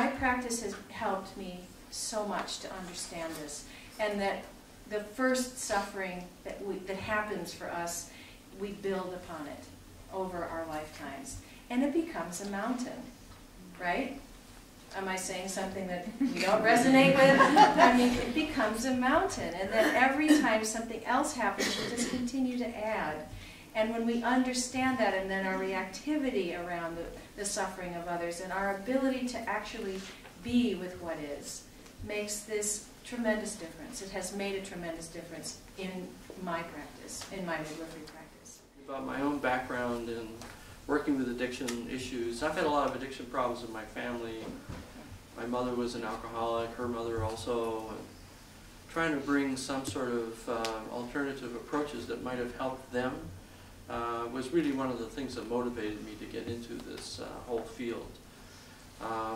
my practice has helped me so much to understand this, and that the first suffering that happens for us, we build upon it over our lifetimes, and it becomes a mountain, right? Am I saying something that you don't resonate with? I mean, it becomes a mountain, and then every time something else happens, we just continue to add. And when we understand that, and then our reactivity around the suffering of others, and our ability to actually be with what is, makes this tremendous difference. It has made a tremendous difference in my practice, in my midwifery practice. About my own background in working with addiction issues, I've had a lot of addiction problems in my family. My mother was an alcoholic, her mother also. And trying to bring some sort of alternative approaches that might have helped them was really one of the things that motivated me to get into this whole field.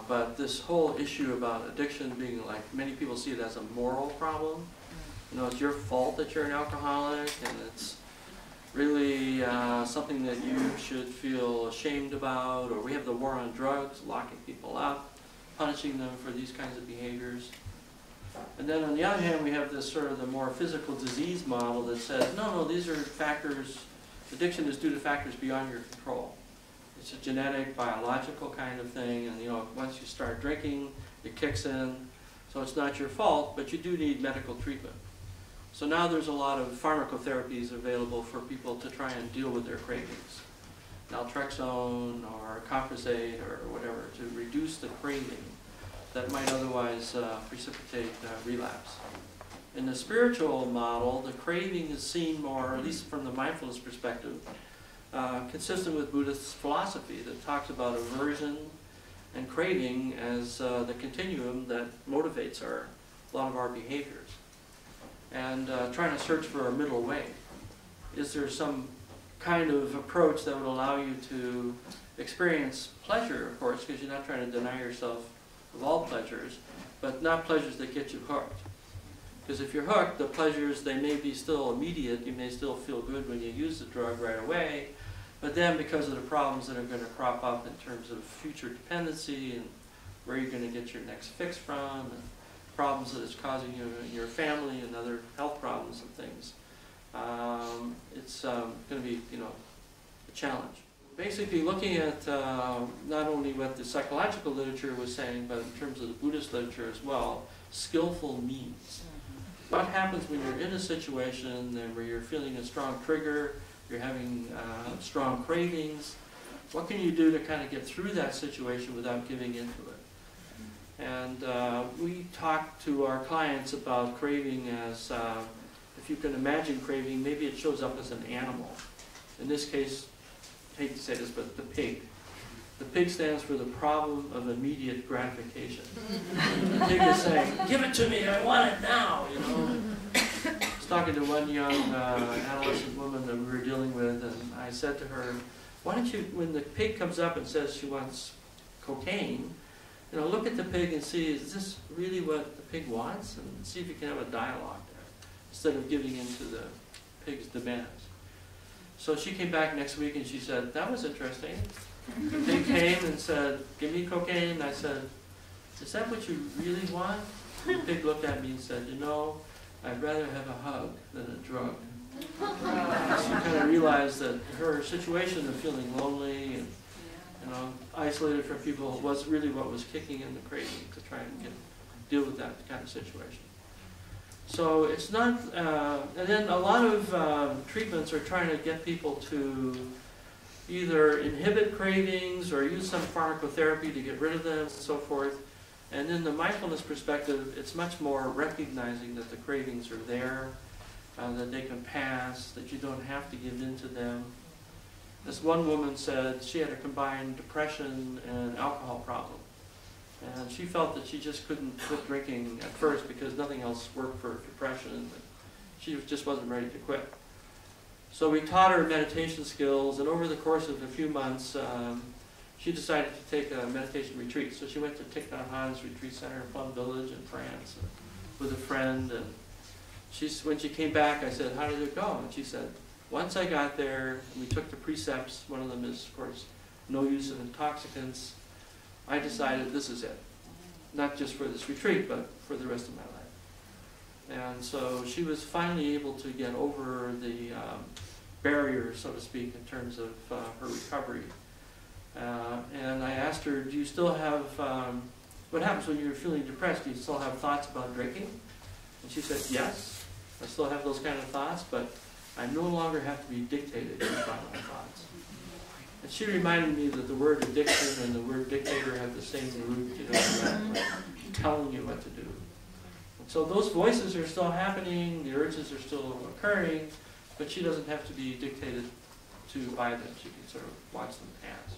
But this whole issue about addiction being, like, many people see it as a moral problem. You know, it's your fault that you're an alcoholic, and it's really something that you should feel ashamed about, or we have the war on drugs, locking people up, punishing them for these kinds of behaviors. And then on the other hand, we have this sort of the more physical disease model that says, no, these are factors, addiction is due to factors beyond your control. It's a genetic, biological kind of thing, and you know, once you start drinking, it kicks in. So it's not your fault, but you do need medical treatment. So now there's a lot of pharmacotherapies available for people to try and deal with their cravings. Naltrexone or composite or whatever, to reduce the craving that might otherwise precipitate relapse. In the spiritual model, the craving is seen more, at least from the mindfulness perspective, consistent with Buddhist philosophy that talks about aversion and craving as the continuum that motivates a lot of our behaviors. And trying to search for a middle way. Is there some kind of approach that would allow you to experience pleasure, of course, because you're not trying to deny yourself of all pleasures, but not pleasures that get you hooked. Because if you're hooked, the pleasures, they may be still immediate, you may still feel good when you use the drug right away, but then because of the problems that are going to crop up in terms of future dependency and where you're going to get your next fix from, and problems that it's causing you in your family and other health problems and things, it's going to be, you know, a challenge. Basically looking at not only what the psychological literature was saying, but in terms of the Buddhist literature as well, skillful means. What happens when you're in a situation where you're feeling a strong trigger, you're having strong cravings, what can you do to kind of get through that situation without giving into it? And we talk to our clients about craving as, if you can imagine craving, maybe it shows up as an animal. In this case, I hate to say this, but the pig. The pig stands for the problem of immediate gratification. The pig is saying, give it to me, I want it now, you know. I was talking to one young adolescent woman that we were dealing with, and I said to her, why don't you, when the pig comes up and says she wants cocaine, you know, look at the pig and see, is this really what the pig wants? And see if you can have a dialogue there, instead of giving in to the pig's demands. So she came back next week and she said, that was interesting. The pig came and said, give me cocaine. And I said, is that what you really want? The pig looked at me and said, you know, I'd rather have a hug than a drug. She kind of realized that her situation of feeling lonely and, you know, isolated from people was really what was kicking in the craving to try and deal with that kind of situation. So it's not, and then a lot of treatments are trying to get people to either inhibit cravings or use some pharmacotherapy to get rid of them and so forth. And in the mindfulness perspective, it's much more recognizing that the cravings are there, that they can pass, that you don't have to give in to them. This one woman said she had a combined depression and alcohol problem. And she felt that she just couldn't quit drinking at first because nothing else worked for depression. She just wasn't ready to quit. So we taught her meditation skills, and over the course of a few months, she decided to take a meditation retreat. So she went to Thich Nhat Hanh's retreat center in Plum Village in France with a friend. And when she came back, I said, how did it go? And she said, once I got there, we took the precepts. One of them is, of course, no use of intoxicants. I decided this is it. not just for this retreat, but for the rest of my life. And so she was finally able to get over the barrier, so to speak, in terms of her recovery. And I asked her, do you still have, what happens when you're feeling depressed? Do you still have thoughts about drinking? And she said, yes, I still have those kind of thoughts, but I no longer have to be dictated by my thoughts. And she reminded me that the word addiction and the word dictator have the same root, you know, like telling you what to do. And so those voices are still happening, the urges are still occurring, but she doesn't have to be dictated to by them. She can sort of watch them pass.